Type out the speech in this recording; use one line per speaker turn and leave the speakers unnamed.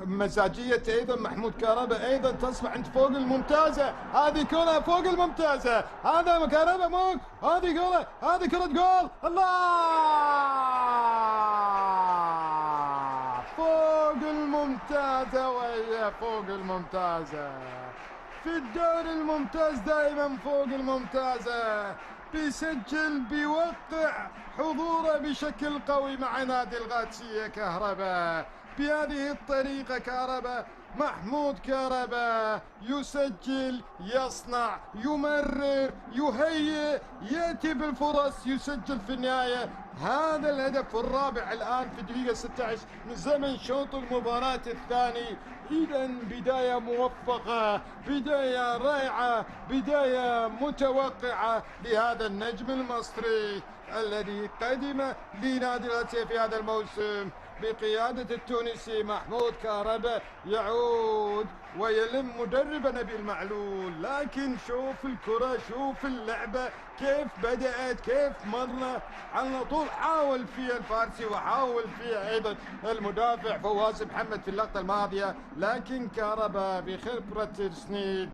مزاجية أيضا محمود كهرباء أيضا تصبح عند فوق الممتازة. هذه كرة فوق الممتازة، هذا كهرباء موك، هذه كرة، هذه كرة جول. الله، فوق الممتازة وهي فوق الممتازة. في الدوري الممتاز دائما فوق الممتازة، بيسجل بيوقع حضوره بشكل قوي مع نادي القادسية كهرباء. بهذه الطريقة كهرباء، محمود كهرباء يسجل، يصنع، يمرر، يهيئ، يأتي بالفرص، يسجل في النهاية. هذا الهدف الرابع الآن في دقيقة 16 من زمن شوط المباراة الثاني. إذا بداية موفقة، بداية رائعة، بداية متوقعة لهذا النجم المصري الذي قدم لنادي القادسية في هذا الموسم بقيادة التونسي محمود كهرباء. يعود ويلم مدرب نبيل معلول، لكن شوف الكرة، شوف اللعبة كيف بدأت، كيف مرة على طول حاول فيها الفارسي وحاول فيها أيضا المدافع فواز محمد في اللقطة الماضية، لكن كهرباء بخبرة سنين